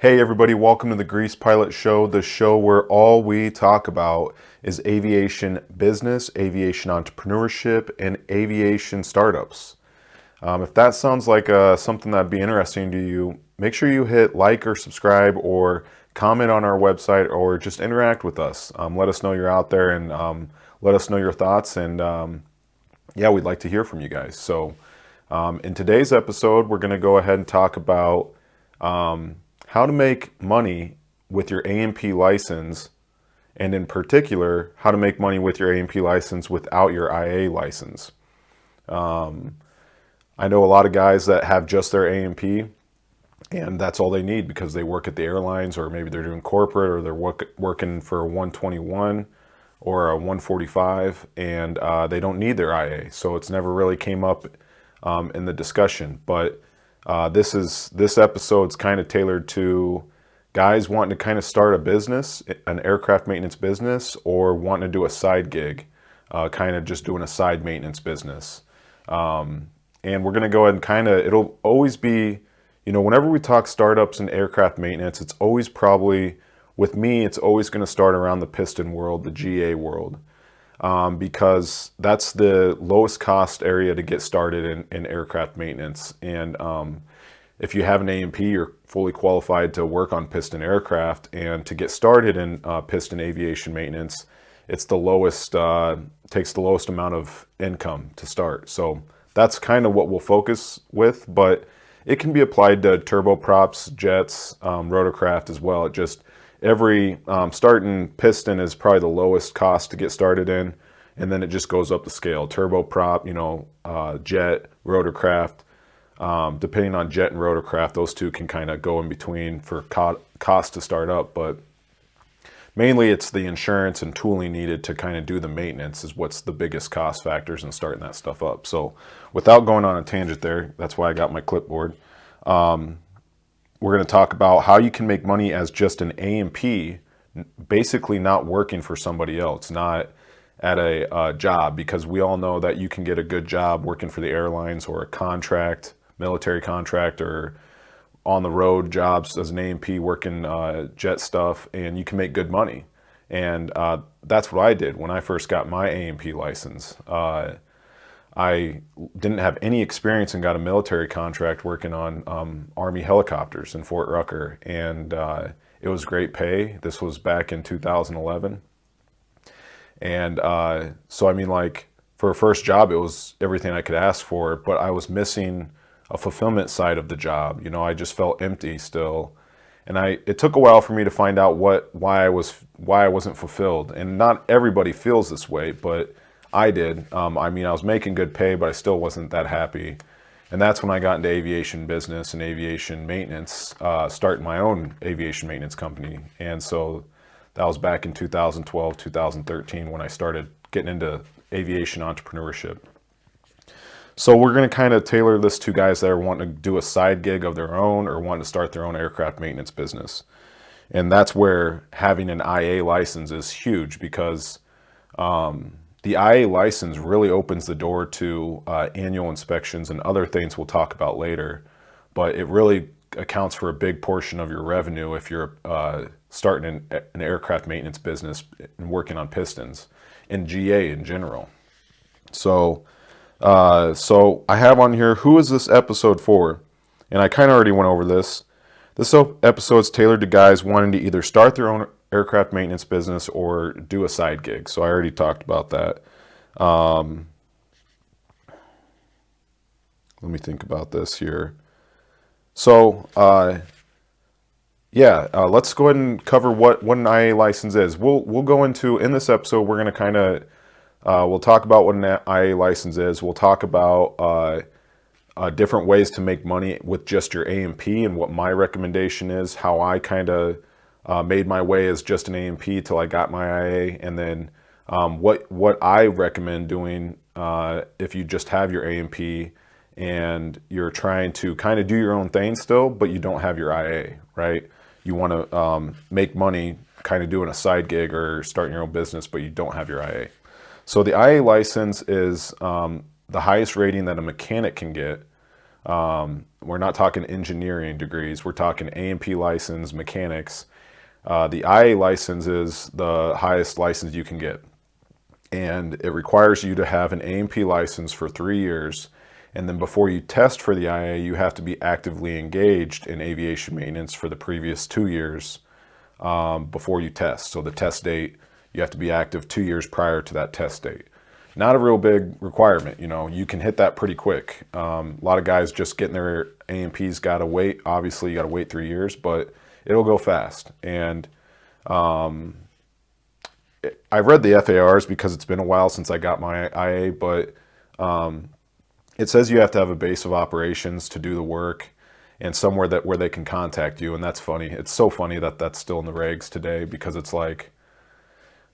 Hey everybody, welcome to the Grease Pilot Show, the show where all we talk about is aviation business, aviation entrepreneurship, and aviation startups. If that sounds like something that'd be interesting to you, make sure you hit like or subscribe or comment on our website or just interact with us. Let us know you're out there and let us know your thoughts. And yeah, we'd like to hear from you guys. So in today's episode, we're going to go ahead and talk about how to make money with your A&P license, and in particular, how to make money with your A&P license without your IA license. I know a lot of guys that have just their A&P, and that's all they need because they work at the airlines, or maybe they're doing corporate, or they're working for a 121 or a 145, and they don't need their IA. So it's never really came up in the discussion. But this episode's kind of tailored to guys wanting to kind of start a business, an aircraft maintenance business, or wanting to do a side gig, kind of just doing a side maintenance business. And we're going to go ahead and kind of, it'll always be, whenever we talk startups and aircraft maintenance, it's always probably, with me, it's always going to start around the piston world, the GA world. Because that's the lowest cost area to get started in aircraft maintenance. And if you have an A&P, you're fully qualified to work on piston aircraft. And to get started in piston aviation maintenance, it's the lowest, takes the lowest amount of income to start. So that's kind of what we'll focus with, but it can be applied to turboprops, jets, rotorcraft as well. It just, every starting piston is probably the lowest cost to get started in, and then it just goes up the scale. Turboprop, jet, rotorcraft, depending on jet and rotorcraft, those two can kind of go in between for cost to start up, but mainly it's the insurance and tooling needed to kind of do the maintenance is what's the biggest cost factors in starting that stuff up. So without going on a tangent there, that's why I got my clipboard. We're going to talk about how you can make money as just an A&P, basically not working for somebody else, not at a job, because we all know that you can get a good job working for the airlines or a contract, military contract, or on the road jobs as an A&P working jet stuff, and you can make good money. And that's what I did when I first got my A&P license. I didn't have any experience and got a military contract working on Army helicopters in Fort Rucker, and it was great pay. This was back in 2011. And so, I mean, like, for a first job, it was everything I could ask for, but I was missing a fulfillment side of the job. I just felt empty still. And it took a while for me to find out why I wasn't fulfilled. And not everybody feels this way, but I did. I was making good pay, but I still wasn't that happy. And that's when I got into aviation business and aviation maintenance, starting my own aviation maintenance company. And so that was back in 2012, 2013 when I started getting into aviation entrepreneurship. So we're going to kind of tailor this to guys that are wanting to do a side gig of their own or wanting to start their own aircraft maintenance business. And that's where having an IA license is huge, because the IA license really opens the door to annual inspections and other things we'll talk about later. But it really accounts for a big portion of your revenue if you're starting an aircraft maintenance business and working on pistons and GA in general. So I have on here, who is this episode for? And I kind of already went over this. This episode is tailored to guys wanting to either start their own aircraft maintenance business or do a side gig. So I already talked about that. Let me think about this here. So, let's go ahead and cover what an IA license is. We'll go into, in this episode, we're going to kind of, we'll talk about what an IA license is. We'll talk about different ways to make money with just your A&P and what my recommendation is, how I kind of made my way as just an A&P till I got my IA, and then what I recommend doing if you just have your A&P and you're trying to kind of do your own thing still, but you don't have your IA, right? You want to make money kind of doing a side gig or starting your own business, but you don't have your IA. So the IA license is the highest rating that a mechanic can get We're not talking engineering degrees. We're talking A&P license, mechanics. The IA license is the highest license you can get. And it requires you to have an A&P license for 3 years. And then before you test for the IA, you have to be actively engaged in aviation maintenance for the previous 2 years before you test. So the test date, you have to be active 2 years prior to that test date. Not a real big requirement, you know, you can hit that pretty quick. A lot of guys just getting their A&Ps gotta wait. Obviously you gotta wait 3 years, but it'll go fast. And I read the FARs because it's been a while since I got my IA, but it says you have to have a base of operations to do the work and somewhere that where they can contact you. And that's funny. It's so funny that that's still in the regs today, because it's like,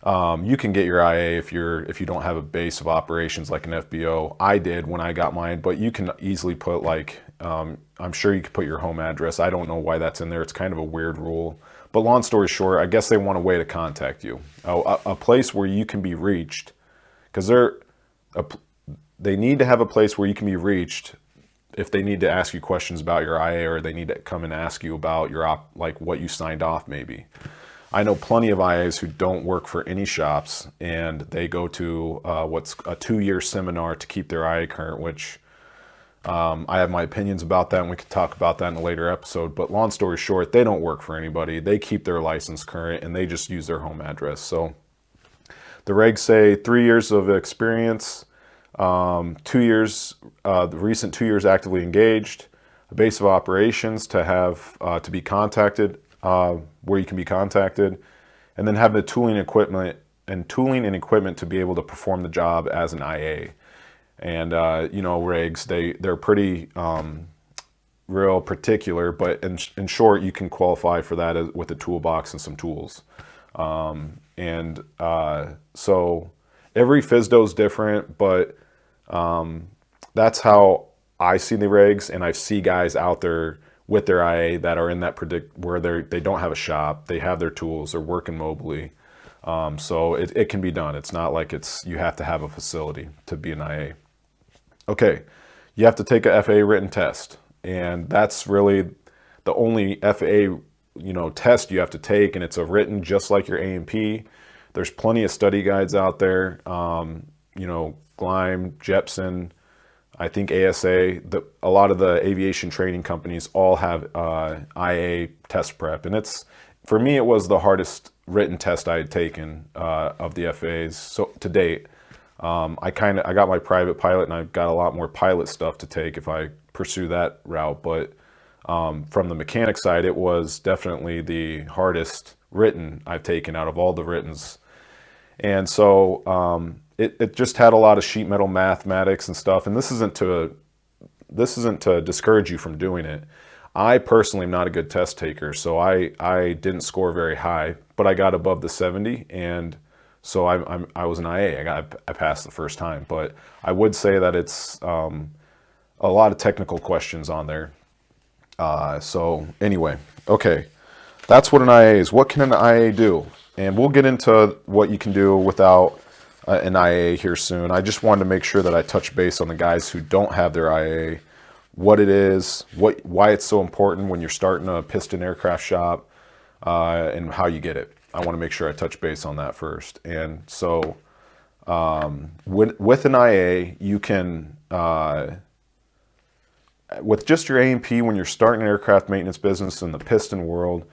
you can get your IA if you don't have a base of operations like an FBO. I did when I got mine, but you can easily put like, I'm sure you could put your home address. I don't know why that's in there. It's kind of a weird rule. But long story short, I guess they want a way to contact you, a place where you can be reached, because they need to have a place where you can be reached if they need to ask you questions about your IA, or they need to come and ask you about your like what you signed off maybe. I know plenty of IAs who don't work for any shops, and they go to what's a 2-year seminar to keep their IA current, which I have my opinions about that, and we could talk about that in a later episode. But long story short, they don't work for anybody. They keep their license current, and they just use their home address. So the regs say 3 years of experience, 2 years, the recent 2 years actively engaged, a base of operations to have to be contacted, where you can be contacted, and then have the tooling and equipment to be able to perform the job as an IA. And you know, regs, they're pretty real particular, but in short, you can qualify for that with a toolbox and some tools. So every FSDO is different, but that's how I see the regs, and I see guys out there with their IA that are in that where they don't have a shop, they have their tools, they're working mobily. So it can be done. It's not like you have to have a facility to be an IA. Okay, you have to take a FAA written test, and that's really the only FAA test you have to take, and it's a written just like your A&P. There's plenty of study guides out there, Gleim, Jepson, I think ASA, a lot of the aviation training companies all have IA test prep, and for me it was the hardest written test I had taken of the FAAs so to date. I got my private pilot, and I've got a lot more pilot stuff to take if I pursue that route. But from the mechanic side, it was definitely the hardest written I've taken out of all the writtens. And so it just had a lot of sheet metal mathematics and stuff. And this isn't to discourage you from doing it. I personally am not a good test taker, so I didn't score very high, but I got above the 70, and so I was an IA. I passed the first time, but I would say that it's a lot of technical questions on there. So anyway, okay, that's what an IA is. What can an IA do? And we'll get into what you can do without an IA here soon. I just wanted to make sure that I touch base on the guys who don't have their IA, what it is, why it's so important when you're starting a piston aircraft shop, and how you get it. I want to make sure I touch base on that first. And so with an IA, you can, with just your A&P, when you're starting an aircraft maintenance business in the piston world,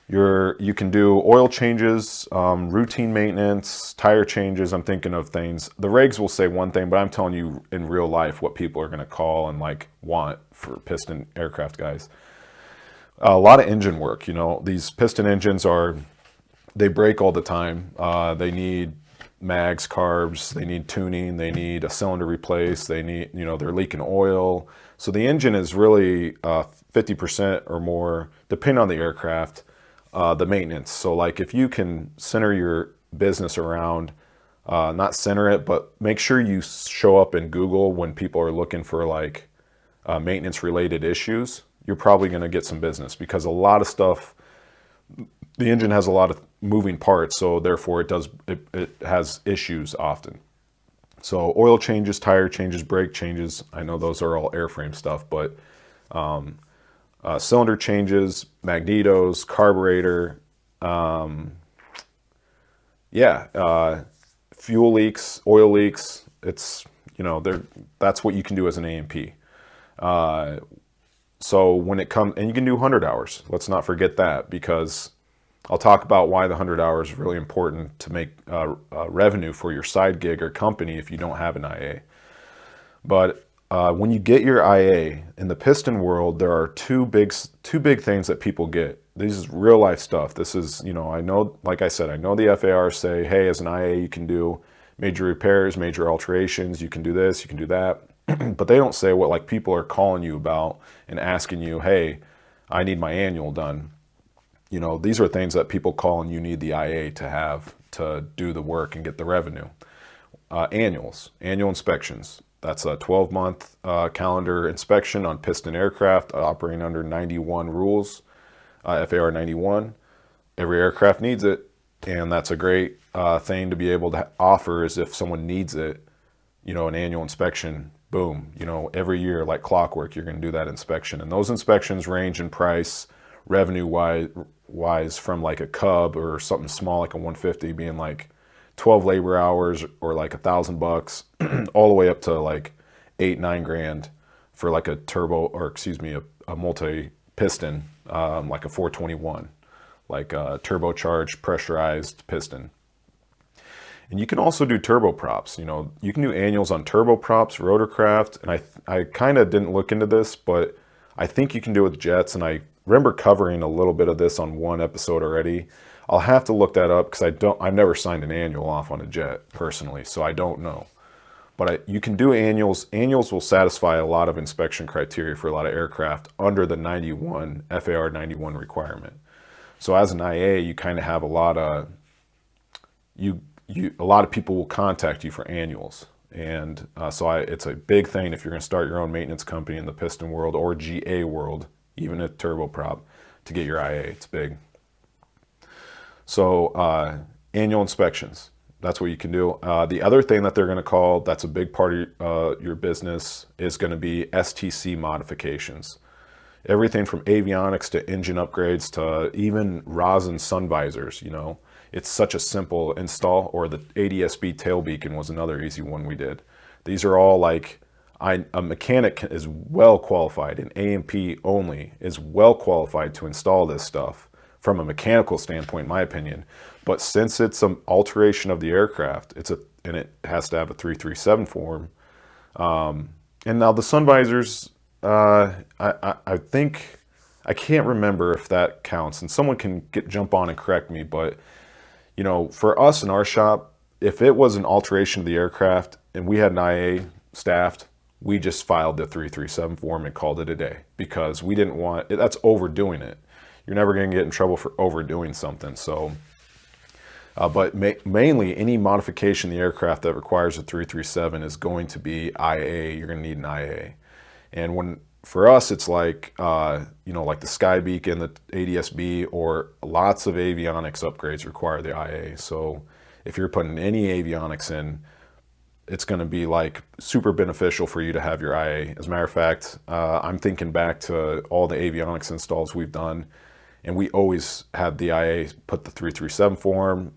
you can do oil changes, routine maintenance, tire changes. I'm thinking of things. The regs will say one thing, but I'm telling you in real life what people are going to call and want for piston aircraft guys. A lot of engine work. These piston engines they break all the time. They need mags, carbs, they need tuning, they need a cylinder replaced, they need, they're leaking oil. So the engine is really 50% or more, depending on the aircraft, the maintenance. So if you can center your business around, not center it, but make sure you show up in Google when people are looking for maintenance related issues, you're probably going to get some business, because a lot of stuff, the engine has a lot of moving parts, so therefore it has issues often. So oil changes, tire changes, brake changes. I know those are all airframe stuff, but cylinder changes, magnetos, carburetor, yeah, fuel leaks, oil leaks. It's, that's what you can do as an A&P. So when it comes, and you can do 100 hours. Let's not forget that, because I'll talk about why the 100 hours is really important to make revenue for your side gig or company if you don't have an IA. But when you get your IA in the piston world, there are two big things that people get. This is real life stuff. This is, I know, like I said, I know the FAR say, hey, as an IA, you can do major repairs, major alterations, you can do this, you can do that. But they don't say what like people are calling you about and asking you, hey, I need my annual done. These are things that people call and you need the IA to have to do the work and get the revenue. Annual inspections. That's a 12-month calendar inspection on piston aircraft operating under 91 rules, FAR 91. Every aircraft needs it, and that's a great thing to be able to offer, is if someone needs it, an annual inspection, boom, every year like clockwork, you're going to do that inspection. And those inspections range in price, revenue wise, from like a Cub or something small like a 150 being like 12 labor hours or like $1,000 all the way up to like 8-9 grand for like a turbo, or excuse me, a multi piston, like a 421, like a turbocharged pressurized piston. And you can also do turboprops. You can do annuals on turboprops, rotorcraft, and I kind of didn't look into this, but I think you can do it with jets, and I remember covering a little bit of this on one episode already. I'll have to look that up because I've never signed an annual off on a jet personally, so I don't know. But you can do annuals. Annuals will satisfy a lot of inspection criteria for a lot of aircraft under the 91 FAR 91 requirement. So as an IA, you kind of have a lot of a lot of people will contact you for annuals, and it's a big thing if you're going to start your own maintenance company in the piston world or GA world, even a turboprop, to get your IA. It's big. So annual inspections, that's what you can do. The other thing that they're going to call, that's a big part of your business, is going to be STC modifications. Everything from avionics to engine upgrades to even rosin sun visors, It's such a simple install. Or the ADS-B tail beacon was another easy one we did. These are all like, a mechanic is well qualified, an A&P only is well qualified to install this stuff from a mechanical standpoint, in my opinion. But since it's an alteration of the aircraft, and it has to have a 337 form. And now the sun visors, I think, I can't remember if that counts, and someone can jump on and correct me, but for us in our shop, if it was an alteration of the aircraft and we had an IA staffed, we just filed the 337 form and called it a day, because we didn't want, that's overdoing it. You're never going to get in trouble for overdoing something. So, but mainly any modification of the aircraft that requires a 337 is going to be IA. You're going to need an IA. And for us, it's like, like the Sky Beacon, the ADS-B, or lots of avionics upgrades require the IA. So if you're putting any avionics in, it's going to be like super beneficial for you to have your IA. As a matter of fact, I'm thinking back to all the avionics installs we've done, and we always had the IA put the 337 form,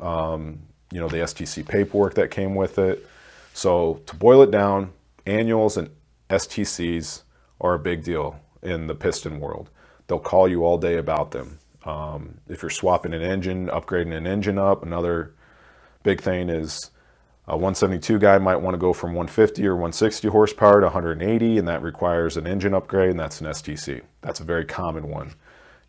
the STC paperwork that came with it. So to boil it down, annuals and STCs are a big deal in the piston world. They'll call you all day about them. If you're swapping an engine, upgrading an engine up, another big thing is a 172 guy might want to go from 150 or 160 horsepower to 180, and that requires an engine upgrade, and that's an STC. That's a very common one.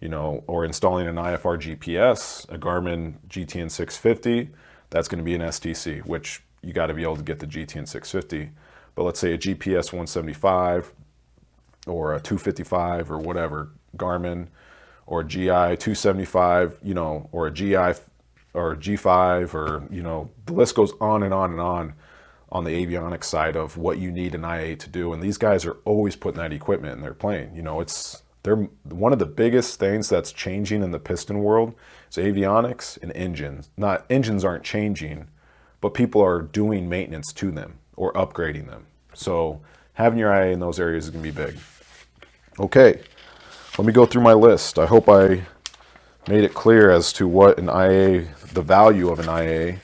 Or installing an IFR GPS, a Garmin GTN 650, that's going to be an STC, which you got to be able to get the GTN 650. But let's say a GPS 175 or a 255 or whatever, Garmin, or a GI 275, or a GI or a G5, or, the list goes on and on and on the avionics side of what you need an IA to do. And these guys are always putting that equipment in their plane. They're one of the biggest things that's changing in the piston world is avionics and engines. Engines aren't changing, but people are doing maintenance to them, or upgrading them. So having your IA in those areas is going to be big. Okay, let me go through my list. I hope I made it clear as to what an IA, the value of an IA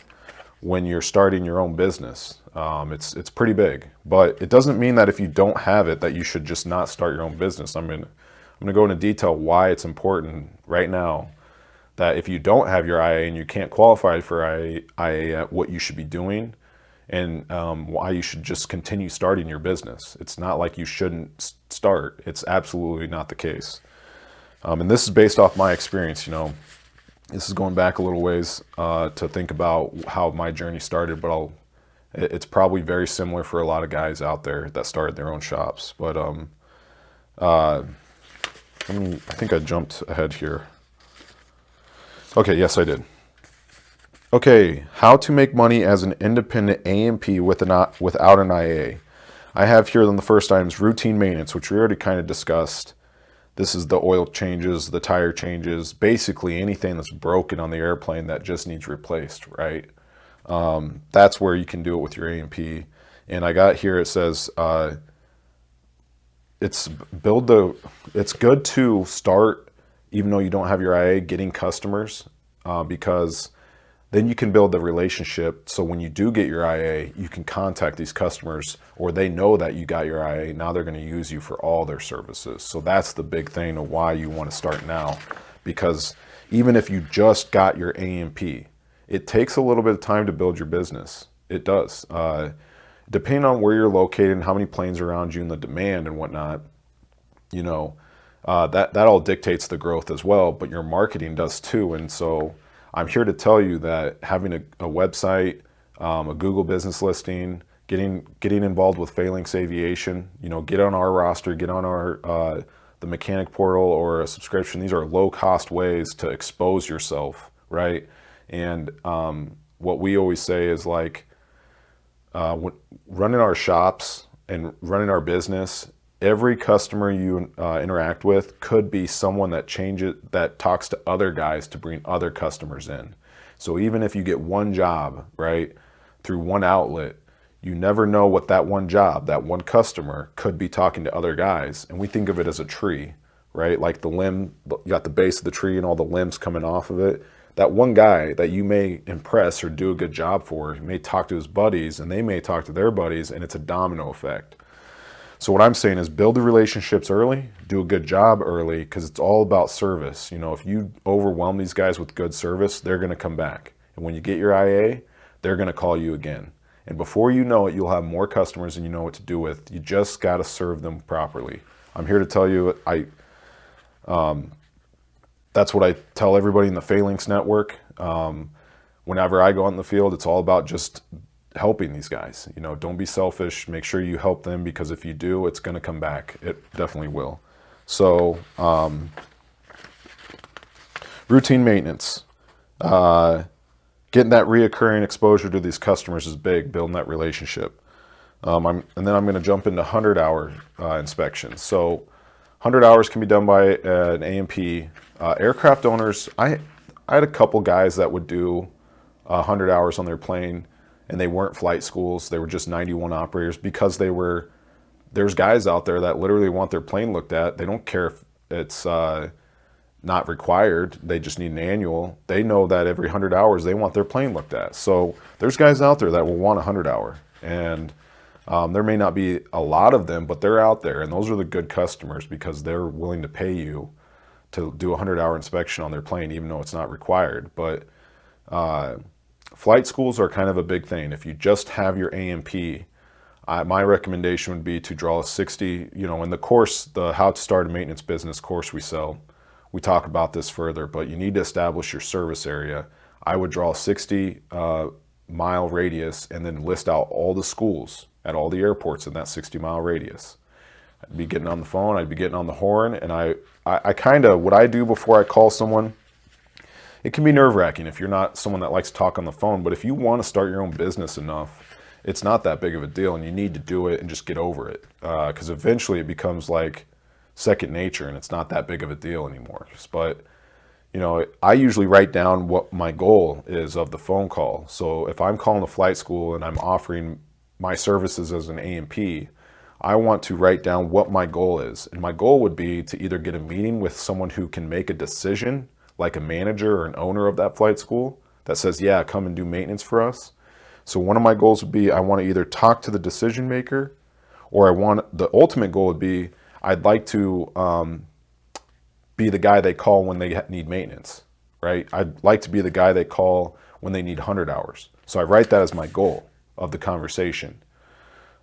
when you're starting your own business. It's pretty big, but it doesn't mean that if you don't have it that you should just not start your own business. I'm gonna go into detail why it's important right now, that if you don't have your IA and you can't qualify for IA, what you should be doing, and why you should just continue starting your business. It's not like you shouldn't start. It's absolutely not the case. And this is based off my experience. This is going back a little ways to think about how my journey started, but it's probably very similar for a lot of guys out there that started their own shops. But I think I jumped ahead here. Okay, yes, I did. Okay, how to make money as an independent A&P without an IA. I have here on the first item is routine maintenance, which we already kind of discussed. This is the oil changes, the tire changes, basically anything that's broken on the airplane that just needs replaced, right? That's where you can do it with your A&P. And I got here, it says, it's good to start, even though you don't have your IA, getting customers, because then you can build the relationship. So when you do get your IA, you can contact these customers, or they know that you got your IA. Now they're going to use you for all their services. So that's the big thing of why you want to start now, because even if you just got your A&P, it takes a little bit of time to build your business. It does. Depending on where you're located and how many planes are around you and the demand and whatnot, that all dictates the growth as well, but your marketing does too. And so I'm here to tell you that having a website, a Google business listing, getting involved with Phalanx Aviation, get on our roster, get on our the mechanic portal or a subscription. These are low cost ways to expose yourself, right? And what we always say is like running our shops and running our business, every customer you interact with could be someone that talks to other guys to bring other customers in. So even if you get one job, right, through one outlet, you never know what that one job, that one customer could be talking to other guys. And we think of it as a tree, right? Like the limb, you got the base of the tree and all the limbs coming off of it. That one guy that you may impress or do a good job for, may talk to his buddies and they may talk to their buddies, and it's a domino effect. So what I'm saying is build the relationships early, do a good job early, because it's all about service. If you overwhelm these guys with good service, they're going to come back. And when you get your IA, they're going to call you again. And before you know it, you'll have more customers than you know what to do with. You just got to serve them properly. I'm here to tell you, that's what I tell everybody in the Phalanx network. Whenever I go out in the field, it's all about just helping these guys. Don't be selfish. Make sure you help them, because if you do, it's going to come back. It definitely will. So routine maintenance, getting that reoccurring exposure to these customers is big. Building that relationship, and then I'm going to jump into 100-hour inspections. So 100 hours can be done by an A&P. Aircraft owners, I had a couple guys that would do 100 hours on their plane, and they weren't flight schools. They were just 91 operators, because there's guys out there that literally want their plane looked at. They don't care if it's not required. They just need an annual. They know that every 100 hours they want their plane looked at. So there's guys out there that will want 100 hour, and there may not be a lot of them, but they're out there, and those are the good customers, because they're willing to pay you to do a 100-hour inspection on their plane, even though it's not required. But flight schools are kind of a big thing. If you just have your A&P, my recommendation would be to draw a 60, in the course, the How to Start a Maintenance Business course we sell, we talk about this further, but you need to establish your service area. I would draw a 60-mile radius and then list out all the schools at all the airports in that 60-mile radius. I'd be getting on the phone, I'd be getting on the horn, and I kind of, what I do before I call someone, it can be nerve-wracking if you're not someone that likes to talk on the phone, but if you want to start your own business enough, it's not that big of a deal, and you need to do it and just get over it, because eventually it becomes like second nature, and it's not that big of a deal anymore. But I usually write down what my goal is of the phone call. So if I'm calling a flight school and I'm offering my services as an A&P, I want to write down what my goal is. And my goal would be to either get a meeting with someone who can make a decision, like a manager or an owner of that flight school, that says, yeah, come and do maintenance for us. So one of my goals would be I want to either talk to the decision maker, or the ultimate goal would be I'd like to be the guy they call when they need maintenance, right? I'd like to be the guy they call when they need 100 hours. So I write that as my goal of the conversation.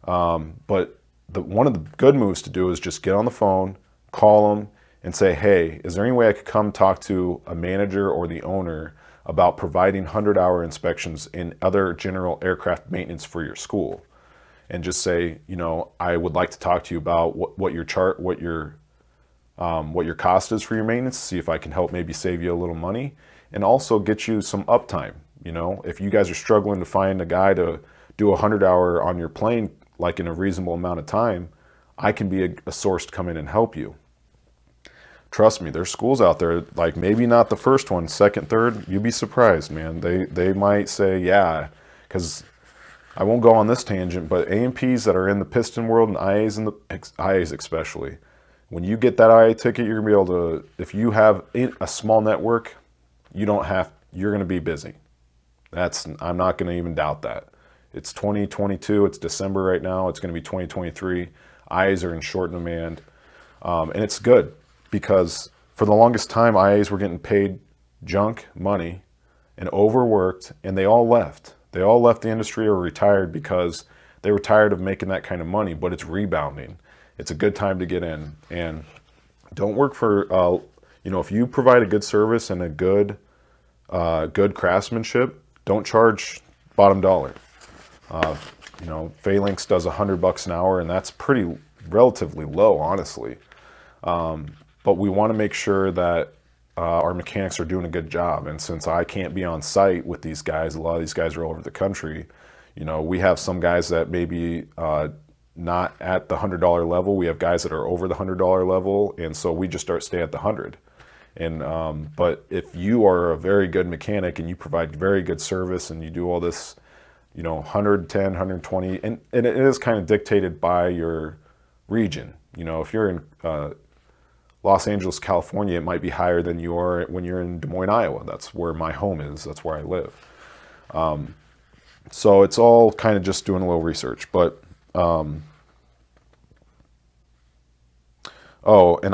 But one of the good moves to do is just get on the phone, call them, and say, hey, is there any way I could come talk to a manager or the owner about providing 100-hour inspections and other general aircraft maintenance for your school? And just say, I would like to talk to you about what your cost is for your maintenance, see if I can help maybe save you a little money, and also get you some uptime. If you guys are struggling to find a guy to do 100-hour on your plane, like in a reasonable amount of time, I can be a source to come in and help you. Trust me, there's schools out there, like maybe not the first one, second, third, you'd be surprised, man. They might say, yeah, because I won't go on this tangent, but A&Ps that are in the piston world and IAs especially, when you get that IA ticket, you're gonna be able to, if you have a small network, you're gonna be busy. I'm not gonna even doubt that. It's 2022, it's December right now, it's gonna be 2023. IAs are in short demand, and it's good because for the longest time, IAs were getting paid junk money and overworked, and they all left. They all left the industry or retired because they were tired of making that kind of money, but it's rebounding. It's a good time to get in, and don't work for, if you provide a good service and a good craftsmanship, don't charge bottom dollar. Phalanx does $100 an hour, and that's pretty relatively low, honestly. But we want to make sure that our mechanics are doing a good job. And since I can't be on site with these guys, a lot of these guys are all over the country. We have some guys that maybe not at the $100 level. We have guys that are over the $100 level, and so we just stay at the 100. And but if you are a very good mechanic and you provide very good service and you do all this, 110, 120, and it is kind of dictated by your region. If you're in Los Angeles, California, it might be higher than you are when you're in Des Moines, Iowa. That's where my home is. That's where I live. So it's all kind of just doing a little research. But and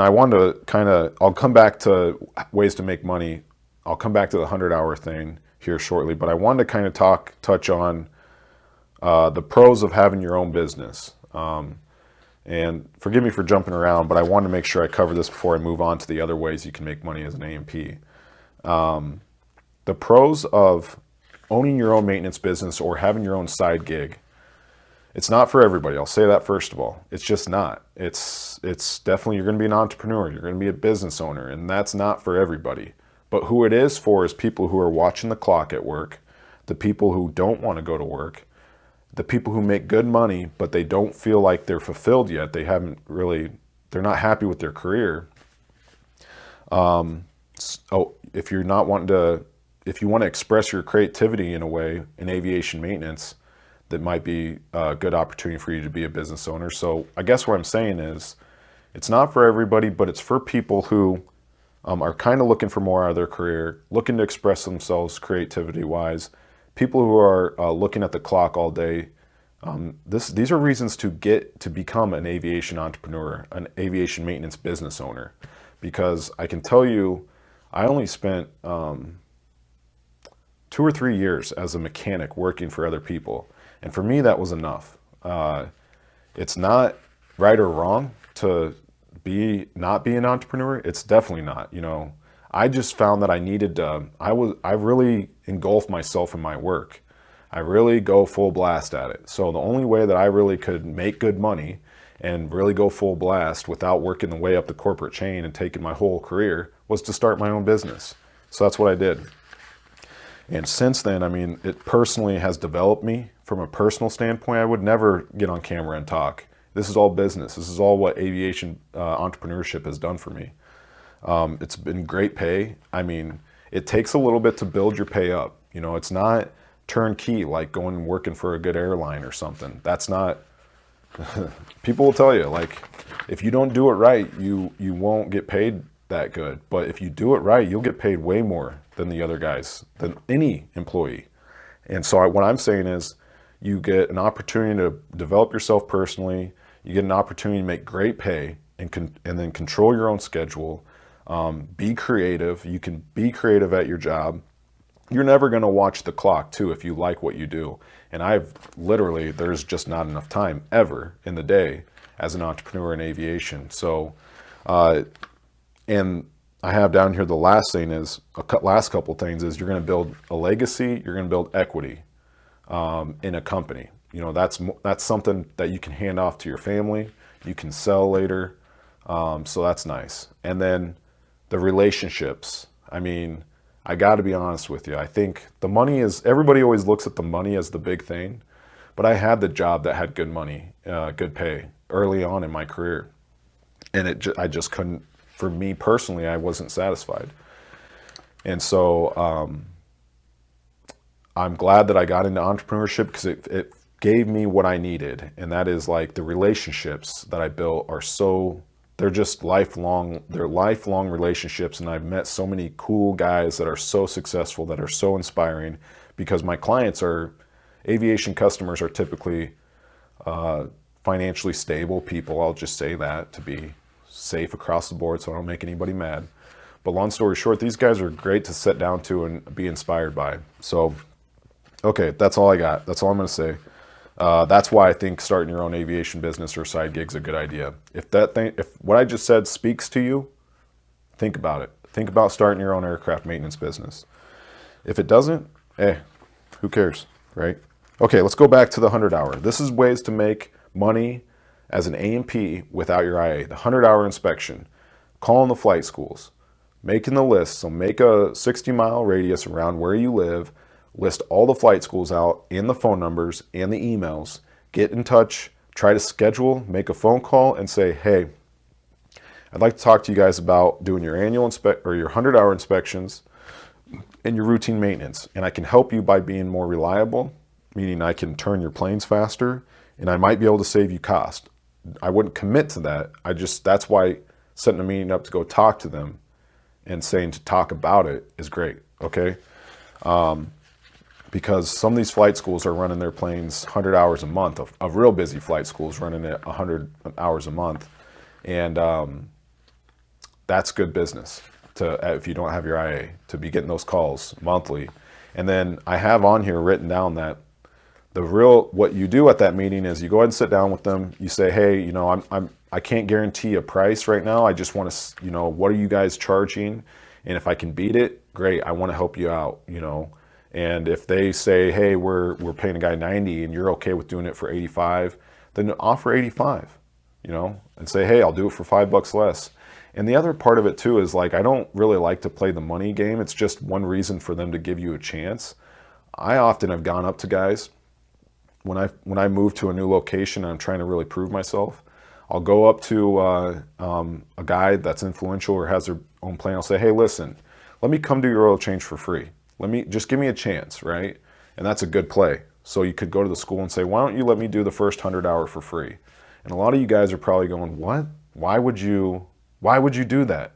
I wanted to I'll come back to ways to make money. I'll come back to the 100-hour thing here shortly. But I wanted to kind of touch on the pros of having your own business. And forgive me for jumping around, but I want to make sure I cover this before I move on to the other ways you can make money as an A&P. The pros of owning your own maintenance business or having your own side gig, it's not for everybody. I'll say that first of all. It's just not. It's definitely, you're going to be an entrepreneur. You're going to be a business owner, and that's not for everybody. But who it is for is people who are watching the clock at work, the people who don't want to go to work, the people who make good money, but they don't feel like they're fulfilled yet. They're not happy with their career. If you want to express your creativity in a way in aviation maintenance, that might be a good opportunity for you to be a business owner. So I guess what I'm saying is, it's not for everybody, but it's for people who are kind of looking for more out of their career, looking to express themselves creativity-wise. People who are looking at the clock all day. These are reasons to become an aviation entrepreneur, an aviation maintenance business owner, because I can tell you, I only spent 2 or 3 years as a mechanic working for other people, and for me that was enough. It's not right or wrong to not be an entrepreneur. It's definitely not. I just found that I needed to, I really engulfed myself in my work. I really go full blast at it. So the only way that I really could make good money and really go full blast without working the way up the corporate chain and taking my whole career was to start my own business. So that's what I did. And since then, it personally has developed me from a personal standpoint. I would never get on camera and talk. This is all business. This is all what aviation entrepreneurship has done for me. It's been great pay. It takes a little bit to build your pay up. It's not turnkey, like going and working for a good airline or something. That's not, people will tell you, like, if you don't do it right, you won't get paid that good. But if you do it right, you'll get paid way more than the other guys, than any employee. And so what I'm saying is, you get an opportunity to develop yourself personally. You get an opportunity to make great pay and then control your own schedule. Be creative. You can be creative at your job. You're never going to watch the clock too if you like what you do. And there's just not enough time ever in the day as an entrepreneur in aviation. So, and I have down here the last thing is, last couple things is, you're going to build a legacy, you're going to build equity in a company. You know, that's something that you can hand off to your family, you can sell later. So that's nice. And then the relationships. I mean, I got to be honest with you. I think the money is, everybody always looks at the money as the big thing, but I had the job that had good money, good pay early on in my career. And I just couldn't, for me personally, I wasn't satisfied. And so I'm glad that I got into entrepreneurship, because it gave me what I needed. And that is, like, the relationships that I built are they're just lifelong, they're lifelong relationships. And I've met so many cool guys that are so successful, that are so inspiring, because my clients aviation customers are typically financially stable people. I'll just say that to be safe across the board so I don't make anybody mad. But long story short, these guys are great to sit down to and be inspired by. So, okay, that's all I got. That's all I'm going to say. That's why I think starting your own aviation business or side gig is a good idea. If what I just said speaks to you, think about it. Think about starting your own aircraft maintenance business. If it doesn't, who cares, right? Okay, let's go back to the 100-hour. This is ways to make money as an A&P without your IA. The 100-hour inspection, calling the flight schools, making the list. So make a 60-mile radius around where you live, list all the flight schools out and the phone numbers and the emails, get in touch, try to schedule, make a phone call and say, hey, I'd like to talk to you guys about doing your annual or your 100-hour inspections and your routine maintenance. And I can help you by being more reliable, meaning I can turn your planes faster, and I might be able to save you cost. I wouldn't commit to that. That's why setting a meeting up to go talk to them and saying to talk about it is great, okay? Because some of these flight schools are running their planes 100 hours a month, of real busy flight schools running it 100 hours a month. And that's good business if you don't have your IA, to be getting those calls monthly. And then I have on here written down that what you do at that meeting is you go ahead and sit down with them. You say, hey, you know, I can't guarantee a price right now. I just want to, you know, what are you guys charging? And if I can beat it, great. I want to help you out, you know. And if they say, hey, we're paying a guy 90 and you're okay with doing it for 85, then offer 85, you know, and say, hey, I'll do it for $5 less. And the other part of it too is, like, I don't really like to play the money game. It's just one reason for them to give you a chance. I often have gone up to guys when I move to a new location and I'm trying to really prove myself. I'll go up to a guy that's influential or has their own plane. I'll say, hey, listen, let me come do your oil change for free. Just give me a chance, right? And that's a good play. So you could go to the school and say, why don't you let me do the first 100-hour for free? And a lot of you guys are probably going, what? Why would you do that?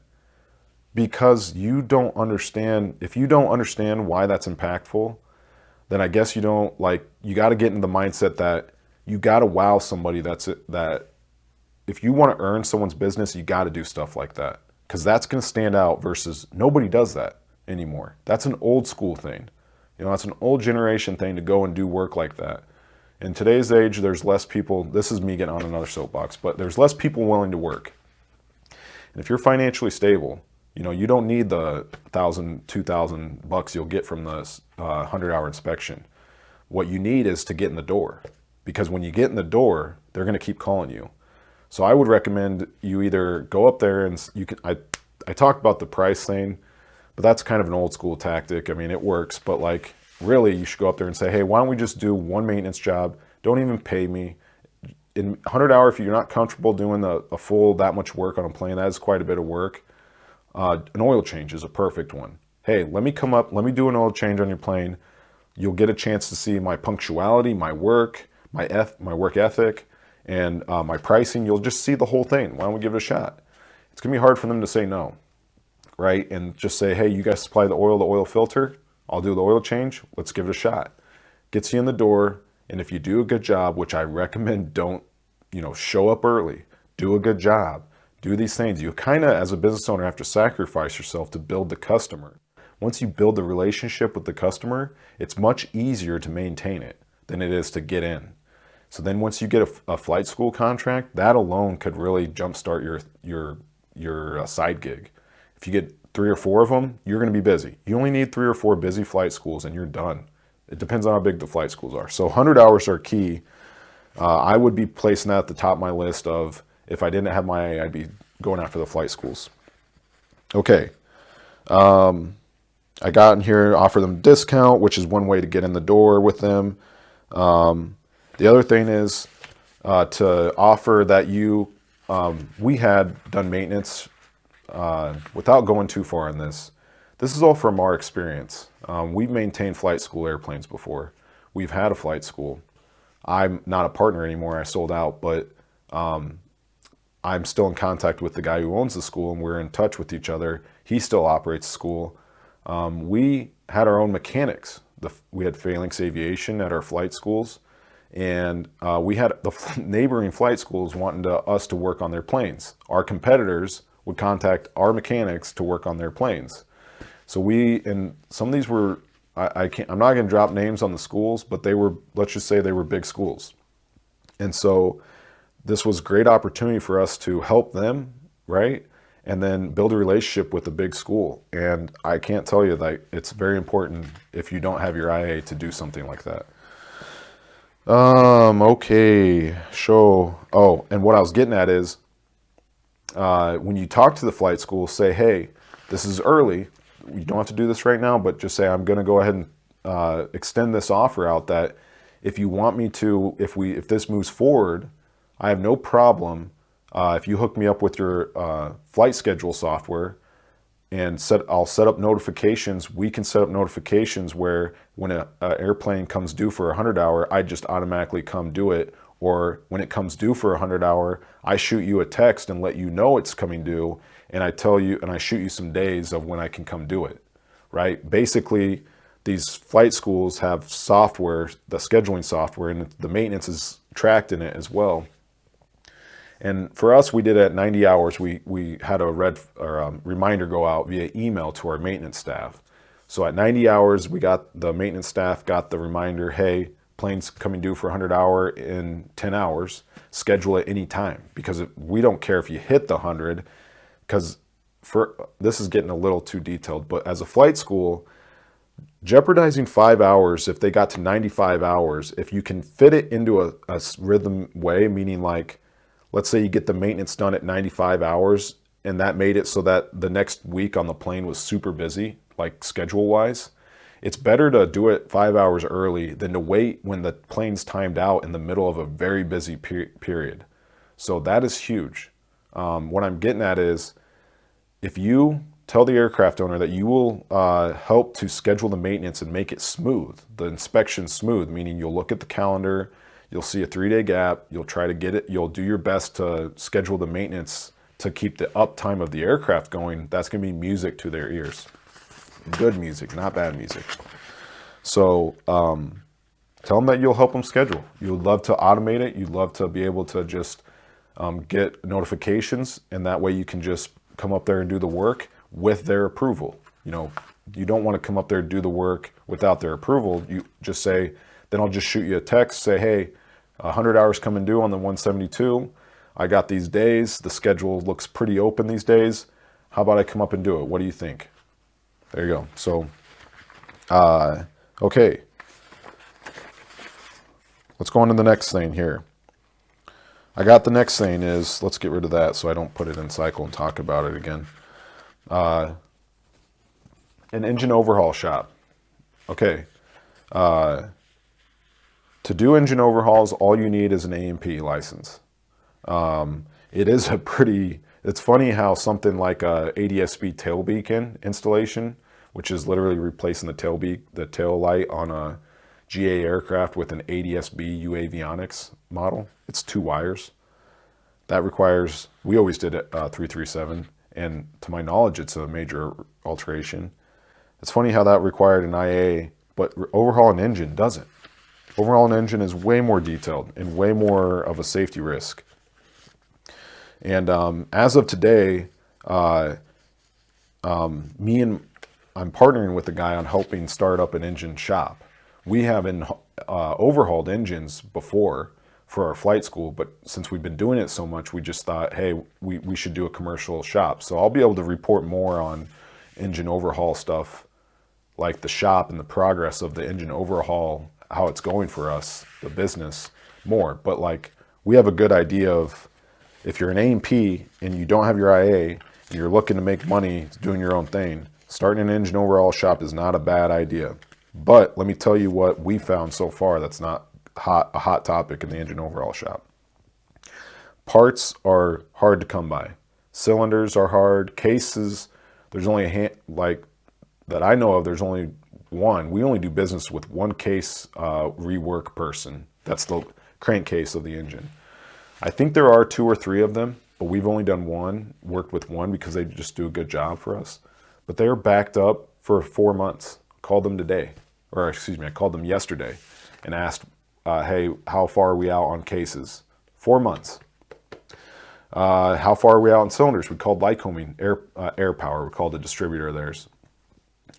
Because you don't understand. If you don't understand why that's impactful, then I guess you got to get into the mindset that you got to wow somebody. That if you want to earn someone's business, you got to do stuff like that, because that's going to stand out versus nobody does that anymore. That's an old school thing. You know, that's an old generation thing to go and do work like that. In today's age, there's less people, this is me getting on another soapbox, but there's less people willing to work. And if you're financially stable, you know, you don't need the $1,000, $2,000 you'll get from the 100-hour inspection. What you need is to get in the door, because when you get in the door, they're going to keep calling you. So I would recommend you either go up there and I talked about the price thing, but that's kind of an old school tactic. I mean, it works, but like really you should go up there and say, hey, why don't we just do one maintenance job? Don't even pay me. In 100-hour, if you're not comfortable doing a full that much work on a plane, that is quite a bit of work. An oil change is a perfect one. Hey, let me come up, let me do an oil change on your plane. You'll get a chance to see my punctuality, my work, my work ethic, and my pricing. You'll just see the whole thing. Why don't we give it a shot? It's gonna be hard for them to say no, right? And just say, hey, you guys supply the oil filter. I'll do the oil change. Let's give it a shot. Gets you in the door, and if you do a good job, which I recommend, don't, show up early. Do a good job. Do these things. You kind of, as a business owner, have to sacrifice yourself to build the customer. Once you build the relationship with the customer, it's much easier to maintain it than it is to get in. So then once you get a flight school contract, that alone could really jumpstart your side gig. If you get 3 or 4 of them, you're going to be busy. You only need 3 or 4 busy flight schools and you're done. It depends on how big the flight schools are. So 100 hours are key. I would be placing that at the top of my list of, if I didn't have my AA, I'd be going after the flight schools. Okay. I got in here, offer them a discount, which is one way to get in the door with them. The other thing is to offer that we had done maintenance without going too far in this. This is all from our experience. We've maintained flight school airplanes before. We've had a flight school. I'm not a partner anymore. I sold out, but I'm still in contact with the guy who owns the school, and we're in touch with each other. He still operates the school. We had our own mechanics. We had Phalanx Aviation at our flight schools, and we had the neighboring flight schools wanting us to work on their planes. Our competitors would contact our mechanics to work on their planes. So and some of these were, I'm not going to drop names on the schools, but they were, let's just say they were big schools. And so this was a great opportunity for us to help them, right? And then build a relationship with a big school. And I can't tell you that it's very important, if you don't have your IA, to do something like that. Okay, and what I was getting at is, when you talk to the flight school, say, hey, this is early. You don't have to do this right now, but just say, I'm going to go ahead and extend this offer out, that if you want me to, if this moves forward, I have no problem if you hook me up with your flight schedule software, and I'll set up notifications. We can set up notifications where when an airplane comes due for a 100-hour, I just automatically come do it. Or when it comes due for a 100-hour, I shoot you a text and let you know it's coming due, and I tell you, and I shoot you some days of when I can come do it, right? Basically, these flight schools have software, the scheduling software, and the maintenance is tracked in it as well. And for us, we did it at 90 hours. We had a reminder go out via email to our maintenance staff. So at 90 hours, the maintenance staff got the reminder, hey, plane's coming due for 100-hour in 10 hours. Schedule it any time, because we don't care if you hit the 100, because this is getting a little too detailed. But as a flight school, jeopardizing 5 hours, if they got to 95 hours, if you can fit it into a rhythm way, meaning like, let's say you get the maintenance done at 95 hours, and that made it so that the next week on the plane was super busy, like schedule-wise. It's better to do it 5 hours early than to wait when the plane's timed out in the middle of a very busy period. So that is huge. What I'm getting at is, if you tell the aircraft owner that you will help to schedule the maintenance and make it smooth, the inspection smooth, meaning you'll look at the calendar, you'll see a 3-day gap, you'll try to get it, you'll do your best to schedule the maintenance to keep the uptime of the aircraft going, that's going to be music to their ears. Good music, not bad music. So tell them that you'll help them schedule. You'd love to automate it. You'd love to be able to just get notifications, and that way you can just come up there and do the work with their approval. You don't want to come up there and do the work without their approval. You just say, then I'll just shoot you a text, say, hey, 100 hours coming due on the 172. I got these days. The schedule looks pretty open these days. How about I come up and do it? What do you think? There you go. So, okay. Let's go on to the next thing here. I got the next thing is, let's get rid of that so I don't put it in cycle and talk about it again. An engine overhaul shop. Okay. To do engine overhauls, all you need is an A&P license. It's funny how something like a ADS-B tail beacon installation, which is literally replacing the tail light on GA aircraft with an ADS-B UAvionics model. It's 2 wires. That requires, we always did it 337, and to my knowledge, it's a major alteration. It's funny how that required an IA, but overhaul an engine doesn't. Overhaul an engine is way more detailed and way more of a safety risk. And as of today, I'm partnering with a guy on helping start up an engine shop. We have overhauled engines before for our flight school, but since we've been doing it so much, we just thought, hey, we should do a commercial shop. So I'll be able to report more on engine overhaul stuff, like the shop and the progress of the engine overhaul, how it's going for us, the business, more. But like, we have a good idea of, if you're an A&P and you don't have your IA and you're looking to make money doing your own thing, starting an engine overhaul shop is not a bad idea. But let me tell you what we found so far that's not a hot topic in the engine overhaul shop. Parts are hard to come by. Cylinders are hard. Cases, there's only like that I know of, there's only one. We only do business with one case rework person. That's the crankcase of the engine. I think there are 2 or 3 of them, but we've only done one, worked with one because they just do a good job for us. But they're backed up for 4 months. Called them today, or excuse me, I called them yesterday and asked, hey, how far are we out on cases? 4 months. How far are we out on cylinders? We called Lycoming, Air Power. We called a distributor of theirs.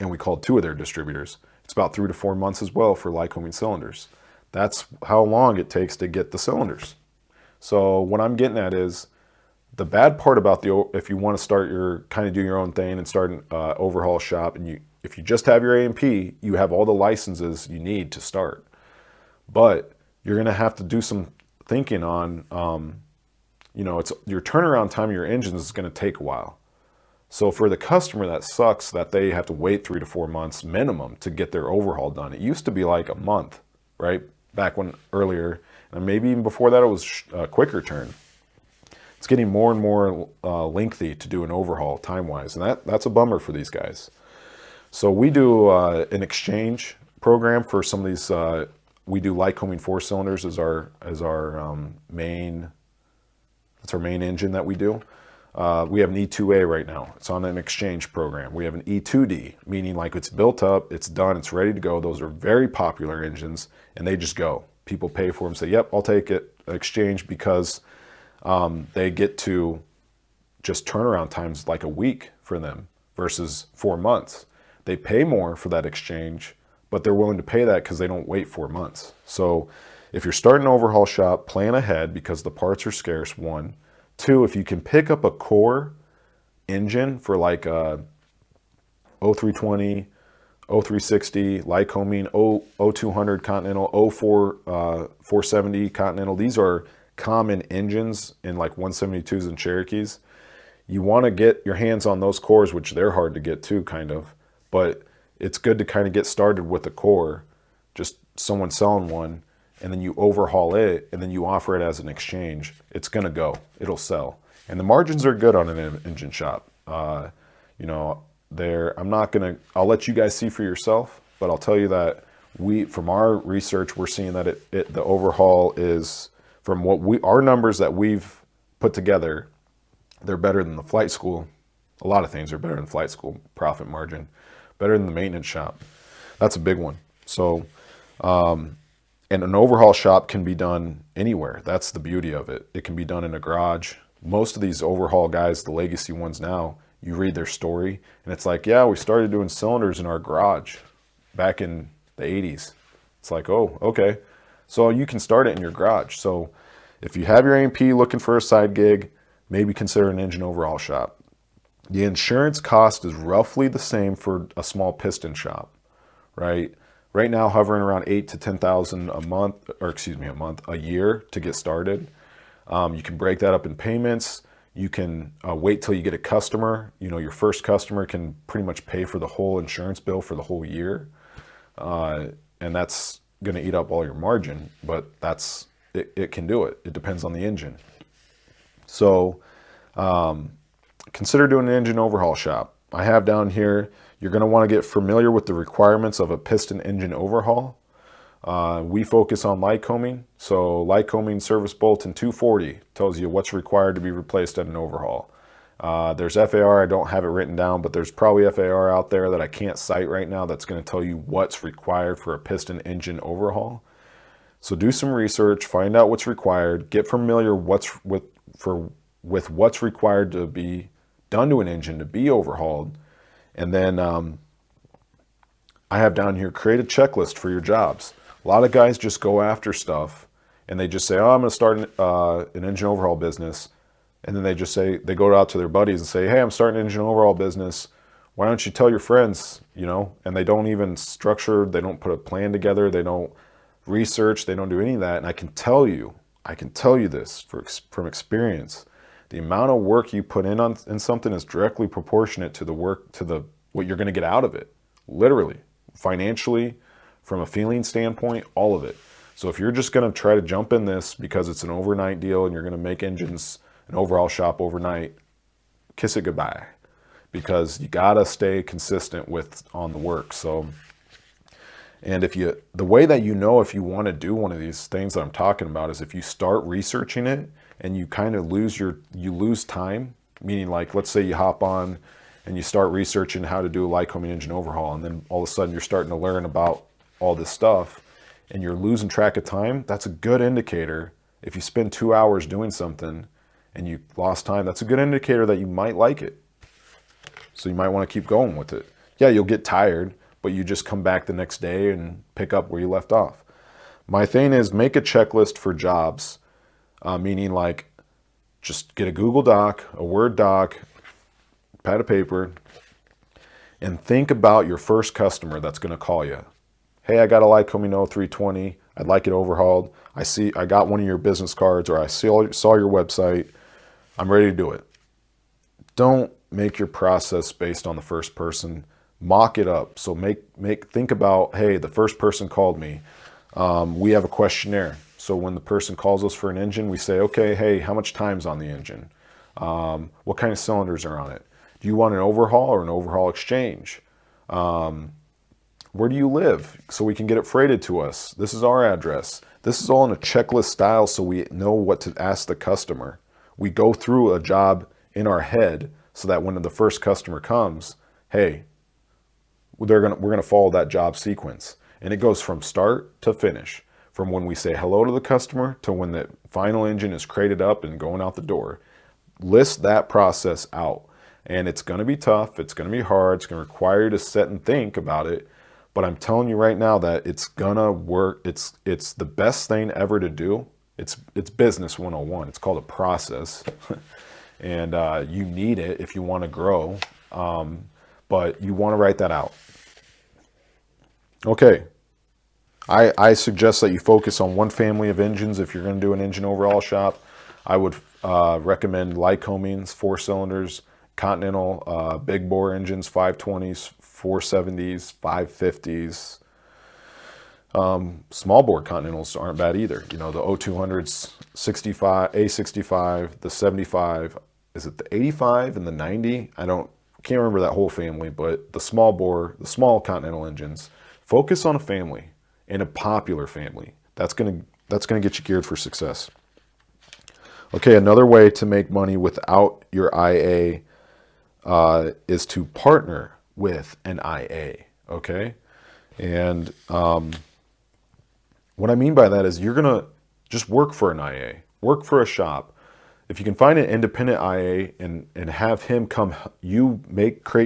And we called 2 of their distributors. It's about 3 to 4 months as well for Lycoming cylinders. That's how long it takes to get the cylinders. So what I'm getting at is, the bad part about if you want to start kind of do your own thing and start an overhaul shop, and if you just have your A&P, you have all the licenses you need to start. But you're going to have to do some thinking on, it's your turnaround time of your engines is going to take a while. So for the customer, that sucks that they have to wait 3 to 4 months minimum to get their overhaul done. It used to be like a month, right? Back when earlier, and maybe even before that, it was a quicker turn. It's getting more and more lengthy to do an overhaul time-wise, and that's a bummer for these guys. So we do an exchange program for some of these. We do Lycoming 4-cylinders as our main. That's our main engine that we do. We have an E2A right now. It's on an exchange program. We have an E2D, meaning like it's built up, it's done, it's ready to go. Those are very popular engines, and they just go. People pay for them, say, yep, I'll take it, exchange, because they get to just turnaround times like a week for them versus 4 months. They pay more for that exchange, but they're willing to pay that because they don't wait 4 months. So if you're starting an overhaul shop, plan ahead because the parts are scarce, 1. 2, if you can pick up a core engine for like a 0320, 0360, Lycoming, 0200 Continental, 470 Continental, these are common engines in like 172s and Cherokees. You want to get your hands on those cores, which they're hard to get too, kind of. But it's good to kind of get started with a core, just someone selling one, and then you overhaul it, and then you offer it as an exchange. It's going to go. It'll sell. And the margins are good on an engine shop. I'll let you guys see for yourself, but I'll tell you that from our research, we're seeing that the overhaul is, from our numbers that we've put together, they're better than the flight school. A lot of things are better than flight school profit margin, better than the maintenance shop. That's a big one. So, and an overhaul shop can be done anywhere. That's the beauty of it. It can be done in a garage. Most of these overhaul guys, the legacy ones now, you read their story and it's like, yeah, we started doing cylinders in our garage back in the 80s. It's like, oh, okay. So you can start it in your garage. So if you have your A&P looking for a side gig, maybe consider an engine overhaul shop. The insurance cost is roughly the same for a small piston shop, right? Right now, hovering around $8,000 to $10,000 a year to get started. You can break that up in payments. You can wait till you get a customer. Your first customer can pretty much pay for the whole insurance bill for the whole year. And that's going to eat up all your margin, but it can do it. It depends on the engine. So consider doing an engine overhaul shop. I have down here, you're going to want to get familiar with the requirements of a piston engine overhaul. We focus on light combing. So light combing service bulletin 240 tells you what's required to be replaced at an overhaul. There's FAR, I don't have it written down, but there's probably FAR out there that I can't cite right now that's going to tell you what's required for a piston engine overhaul. So do some research, find out what's required, get familiar with what's required to be done to an engine to be overhauled. And then I have down here, create a checklist for your jobs. A lot of guys just go after stuff and they just say, oh, I'm going to start an engine overhaul business. And then they just say, they go out to their buddies and say, hey, I'm starting an engine overhaul business. Why don't you tell your friends, you know? And they don't even structure, they don't put a plan together, they don't research, they don't do any of that. And I can tell you this from experience. The amount of work you put in something is directly proportionate to the work, to what you're going to get out of it. Literally, financially, from a feeling standpoint, all of it. So if you're just going to try to jump in this because it's an overnight deal and you're going to make engines an overhaul shop overnight, kiss it goodbye, because you got to stay consistent on the work. So, and the way that you know if you want to do one of these things that I'm talking about is if you start researching it and you kind of lose time, meaning like, let's say you hop on and you start researching how to do a light combing engine overhaul, and then all of a sudden you're starting to learn about all this stuff and you're losing track of time. That's a good indicator. If you spend 2 hours doing something and you lost time, that's a good indicator that you might like it. So you might want to keep going with it. Yeah, you'll get tired, but you just come back the next day and pick up where you left off. My thing is, make a checklist for jobs, meaning like just get a Google Doc, a Word doc, pad of paper, and think about your first customer that's going to call you. Hey, I got a light combing 0320. I'd like it overhauled. I got one of your business cards, or I saw your website. I'm ready to do it. Don't make your process based on the first person. Mock it up. So think about, hey, the first person called me. We have a questionnaire. So when the person calls us for an engine, we say, okay, hey, how much time's on the engine? What kind of cylinders are on it? Do you want an overhaul or an overhaul exchange? Where do you live? So we can get it freighted to us. This is our address. This is all in a checklist style so we know what to ask the customer. We go through a job in our head so that when the first customer comes, hey, we're gonna follow that job sequence. And it goes from start to finish, from when we say hello to the customer to when the final engine is crated up and going out the door. List that process out. And it's gonna be tough, it's gonna be hard, it's gonna require you to sit and think about it. But I'm telling you right now that it's gonna work. It's the best thing ever to do. It's business 101. It's called a process. And you need it if you want to grow. But you want to write that out. Okay. I suggest that you focus on one family of engines. If you're going to do an engine overhaul shop, I would recommend light combings, 4 cylinders, Continental big bore engines, 520s, 470s, 550s. Small bore Continentals aren't bad either. You know, the 0200s, 65, A65, the 75, is it the 85 and the 90? Can't remember that whole family, but the small bore, the small Continental engines. Focus on a family, and a popular family. That's gonna get you geared for success. Okay, another way to make money without your IA is to partner with an IA, okay? And what I mean by that is you're gonna just work for an IA, work for a shop. If you can find an independent IA and have him come,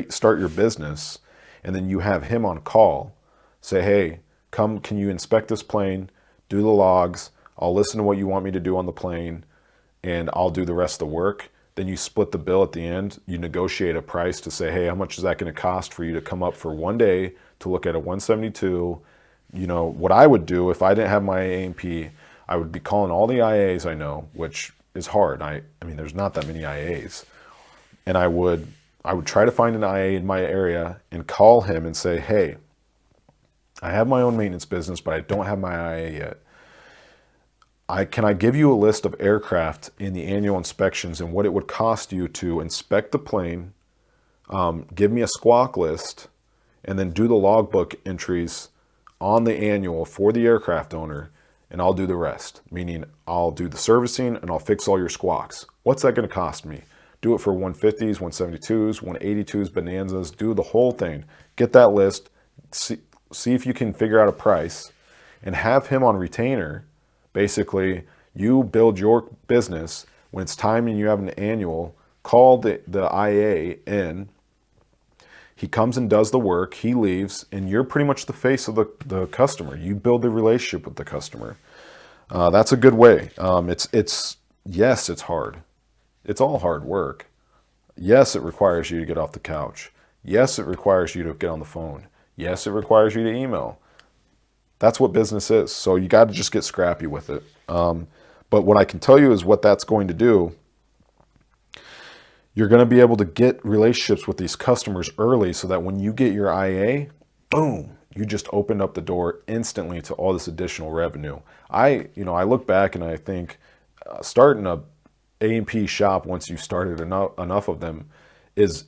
start your business, and then you have him on call, say, hey, come, can you inspect this plane, do the logs, I'll listen to what you want me to do on the plane, and I'll do the rest of the work. Then you split the bill at the end, you negotiate a price to say, hey, how much is that gonna cost for you to come up for one day to look at a 172? You know, what I would do if I didn't have my A&P, I would be calling all the IAs I know, which is hard. I mean, there's not that many IAs. And I would try to find an IA in my area and call him and say, hey, I have my own maintenance business, but I don't have my IA yet. Can I give you a list of aircraft in the annual inspections and what it would cost you to inspect the plane, give me a squawk list, and then do the logbook entries on the annual for the aircraft owner, and I'll do the rest, meaning I'll do the servicing and I'll fix all your squawks. What's that going to cost me? Do it for 150s, 172s, 182s, Bonanzas, do the whole thing. Get that list, see if you can figure out a price, and have him on retainer. Basically, you build your business. When it's time and you have an annual, call the IA in. He comes and does the work, he leaves, and you're pretty much the face of the customer. You build the relationship with the customer. That's a good way. Yes, it's hard. It's all hard work. Yes, it requires you to get off the couch. Yes, it requires you to get on the phone. Yes, it requires you to email. That's what business is. So you got to just get scrappy with it. But what I can tell you is what that's going to do. You're going to be able to get relationships with these customers early so that when you get your IA, boom, you just opened up the door instantly to all this additional revenue. I look back and I think starting a A&P shop, once you started enough of them, it's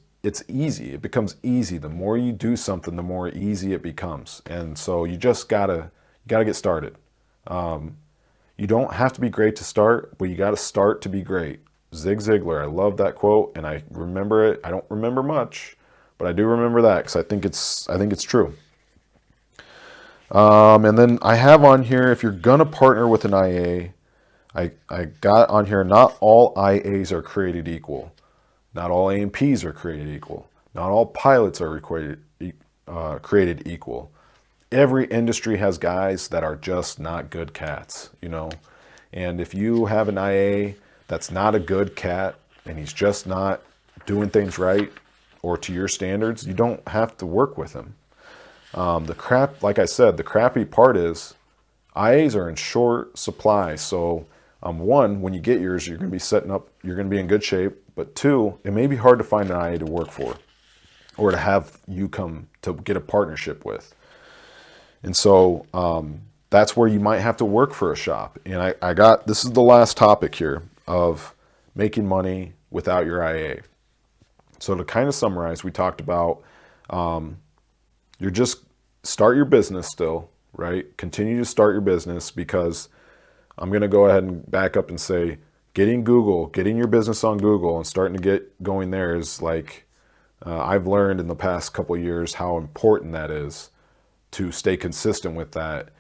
easy. It becomes easy. The more you do something, the more easy it becomes. And so you just gotta get started. You don't have to be great to start, but you got to start to be great. Zig Ziglar, I love that quote, and I remember it. I don't remember much, but I do remember that because I think it's true. And then I have on here, if you're gonna partner with an IA, I got on here, not all IAs are created equal. Not all A&Ps are created equal. Not all pilots are created equal. Every industry has guys that are just not good cats, And if you have an IA that's not a good cat and he's just not doing things right or to your standards, you don't have to work with him. Like I said, the crappy part is IAs are in short supply. So one, when you get yours, you're going to be in good shape. But two, it may be hard to find an IA to work for or to have you come to get a partnership with. And so that's where you might have to work for a shop. And this is the last topic here of making money without your IA. So to kind of summarize, we talked about you're just start your business still, right? Continue to start your business, because I'm going to go ahead and back up and say getting your business on Google and starting to get going there is like, I've learned in the past couple of years how important that is to stay consistent with that.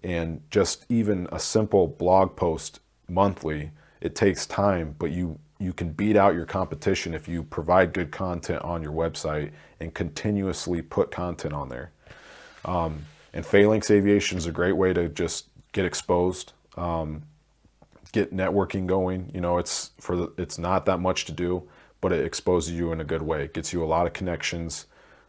And just even a simple blog post monthly, it takes time, but you can beat out your competition if you provide good content on your website and continuously put content on there. And Phalanx Aviation is a great way to just get exposed, get networking going. It's not that much to do, but it exposes you in a good way. It gets you a lot of connections.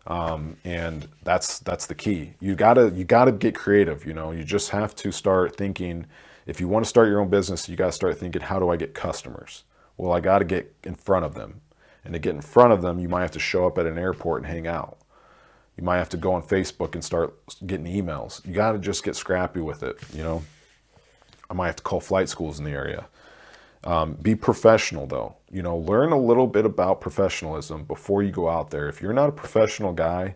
And that's the key. You gotta get creative. You just have to start thinking, if you want to start your own business, you got to start thinking, how do I get customers? Well, I got to get in front of them. And to get in front of them, you might have to show up at an airport and hang out. You might have to go on Facebook and start getting emails. You got to just get scrappy with it. I might have to call flight schools in the area. Be professional though. Learn a little bit about professionalism before you go out there. If you're not a professional guy,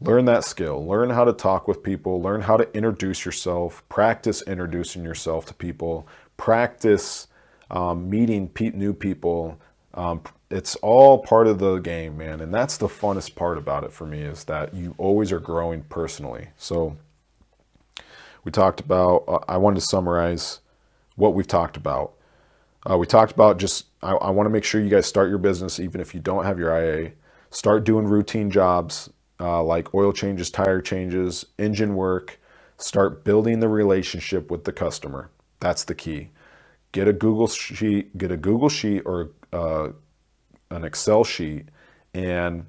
learn that skill. Learn how to talk with people. Learn how to introduce yourself. Practice introducing yourself to people. Practice meeting new people. It's all part of the game, man. And that's the funnest part about it for me, is that you always are growing personally. So we talked about, I wanted to summarize what we've talked about. We talked about I want to make sure you guys start your business even if you don't have your IA. Start doing routine jobs like oil changes, tire changes, engine work. Start building the relationship with the customer. That's the key. Get a Google sheet or an Excel sheet, and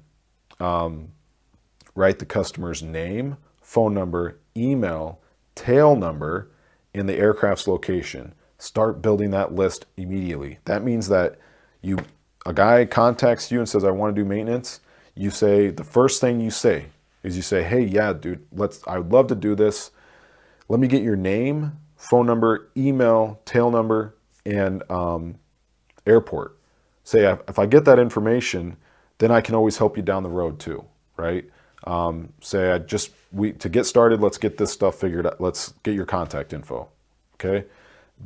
write the customer's name, phone number, email, tail number, and the aircraft's location. Start building that list immediately. That means that a guy contacts you and says, I want to do maintenance. You say, the first thing you say is hey, yeah, dude, I would love to do this. Let me get your name, phone number, email, tail number, and airport. Say, if I get that information, then I can always help you down the road too, right? Say, to get started, let's get this stuff figured out. Let's get your contact info. Okay.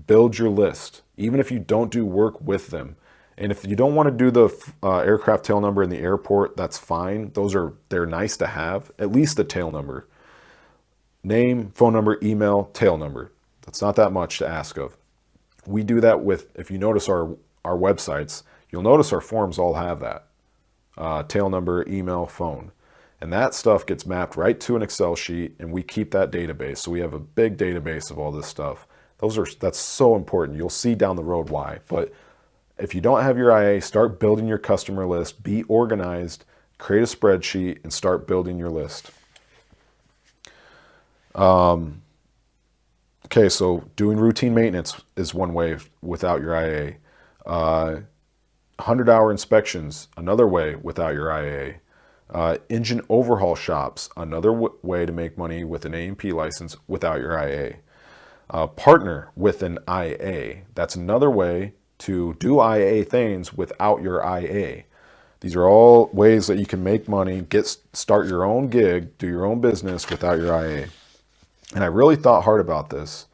Build your list, even if you don't do work with them. And if you don't want to do the aircraft tail number in the airport, that's fine. They're nice to have, at least the tail number. Name, phone number, email, tail number. That's not that much to ask of. We do that if you notice our websites, you'll notice our forms all have that. Tail number, email, phone. And that stuff gets mapped right to an Excel sheet, and we keep that database. So we have a big database of all this stuff. That's so important. You'll see down the road why. But if you don't have your IA, start building your customer list, be organized, create a spreadsheet, and start building your list. Okay, so doing routine maintenance is one way without your IA. 100-hour inspections, another way without your IA. Engine overhaul shops, another way to make money with an A&P license without your IA. Partner with an IA. That's another way to do IA things without your IA. These are all ways that you can make money, start your own gig, do your own business without your IA. And I really thought hard about this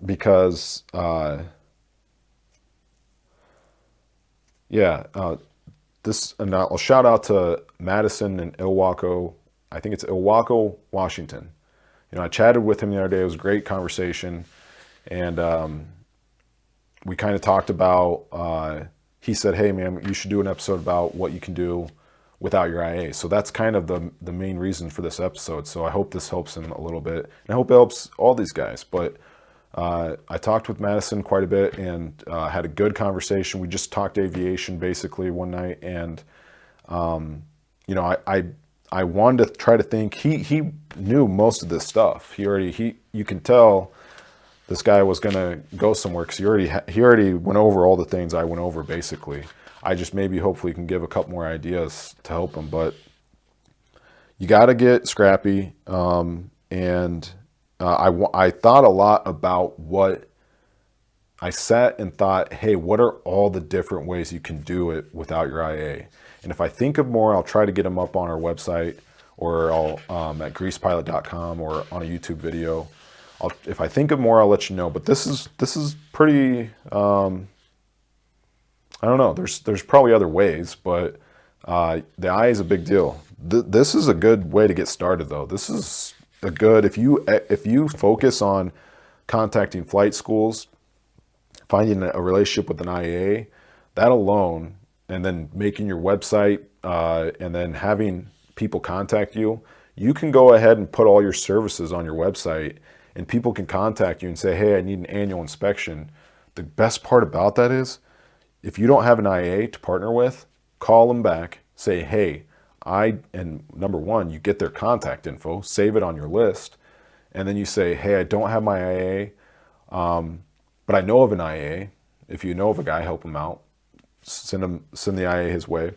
because, and I'll shout out to Madison and Ilwaco. I think it's Ilwaco, Washington. I chatted with him the other day. It was a great conversation. And we kind of talked about, he said, hey, man, you should do an episode about what you can do without your IA. So that's kind of the main reason for this episode. So I hope this helps him a little bit. And I hope it helps all these guys. But I talked with Madison quite a bit and had a good conversation. We just talked aviation basically one night. And, I wanted to try to think, he knew most of this stuff. You can tell this guy was going to go somewhere because he already went over all the things I went over basically. I just hopefully can give a couple more ideas to help him, but you got to get scrappy. I thought a lot about what I sat and thought, hey, what are all the different ways you can do it without your IA? And if I think of more, I'll try to get them up on our website, or I'll at greasepilot.com or on a YouTube video. If I think of more, I'll let you know. But this is pretty. I don't know. There's probably other ways, but the IA is a big deal. This is a good way to get started, though. This is a good if you focus on contacting flight schools, finding a relationship with an IA, that alone, and then making your website, and then having people contact you, you can go ahead and put all your services on your website, and people can contact you and say, hey, I need an annual inspection. The best part about that is, if you don't have an IA to partner with, call them back, say, hey, and number one, you get their contact info, save it on your list, and then you say, hey, I don't have my IA, but I know of an IA. If you know of a guy, help him out. Send the IA his way.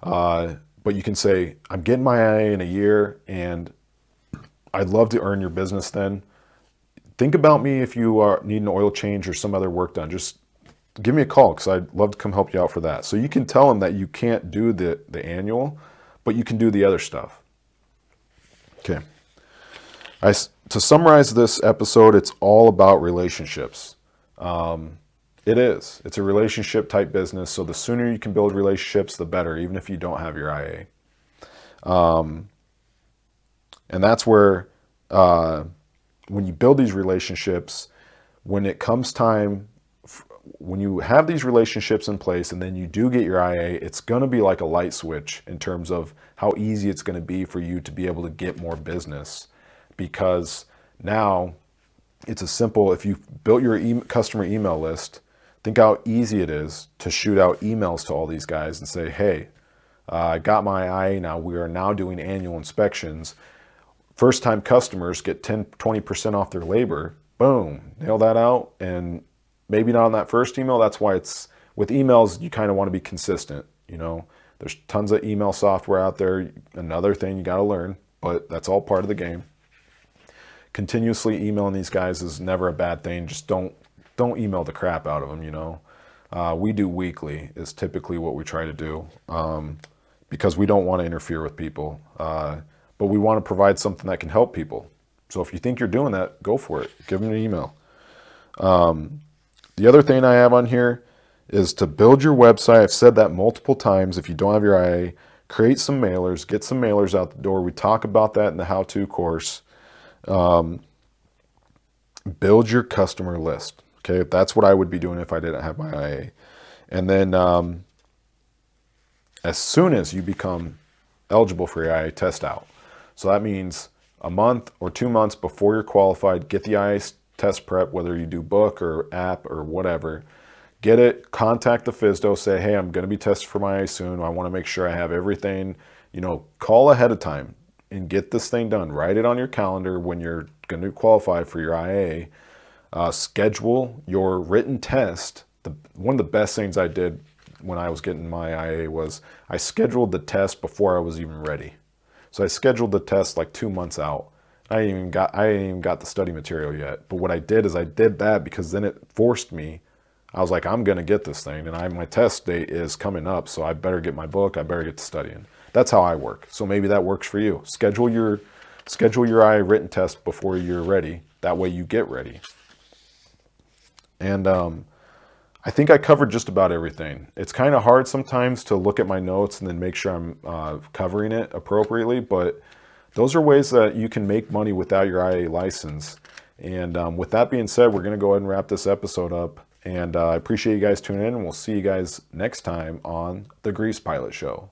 But you can say, I'm getting my IA in a year, and I'd love to earn your business then. Think about me if you need an oil change or some other work done. Just give me a call because I'd love to come help you out for that. So you can tell them that you can't do the annual, but you can do the other stuff. Okay. To summarize this episode, it's all about relationships. It is. It's a relationship type business. So the sooner you can build relationships, the better, even if you don't have your IA. And that's where, when you build these relationships, when it comes time, when you have these relationships in place and then you do get your IA, it's going to be like a light switch in terms of how easy it's going to be for you to be able to get more business. Because now it's a simple, if you've built your customer email list, think how easy it is to shoot out emails to all these guys and say, hey, I got my IA now. We are now doing annual inspections. First time customers get 20% off their labor. Boom, nail that out. And maybe not on that first email. That's why it's with emails, you kind of want to be consistent. There's tons of email software out there. Another thing you got to learn, but that's all part of the game. Continuously emailing these guys is never a bad thing. Just don't email the crap out of them. We do weekly is typically what we try to do. because we don't want to interfere with people. But we want to provide something that can help people. So if you think you're doing that, go for it. Give them an email. The other thing I have on here is to build your website. I've said that multiple times. If you don't have your IA, create some mailers, get some mailers out the door. We talk about that in the how-to course. Build your customer list. Okay, that's what I would be doing if I didn't have my IA. And then as soon as you become eligible for your IA, test out. So that means a month or 2 months before you're qualified, get the IA test prep, whether you do book or app or whatever. Get it, contact the FSDO, say, hey, I'm going to be tested for my IA soon. I want to make sure I have everything. Call ahead of time and get this thing done. Write it on your calendar when you're going to qualify for your IA. Schedule your written test. One of the best things I did when I was getting my IA was I scheduled the test before I was even ready. So I scheduled the test like 2 months out. I ain't even got the study material yet. But what I did is I did that because then it forced me. I was like, I'm gonna get this thing, and my test date is coming up, so I better get my book. I better get to studying. That's how I work. So maybe that works for you. Schedule your IA written test before you're ready. That way you get ready. And I think I covered just about everything. It's kind of hard sometimes to look at my notes and then make sure I'm covering it appropriately, but those are ways that you can make money without your IA license. And with that being said, we're going to go ahead and wrap this episode up. And I appreciate you guys tuning in, and we'll see you guys next time on The Grease Pilot Show.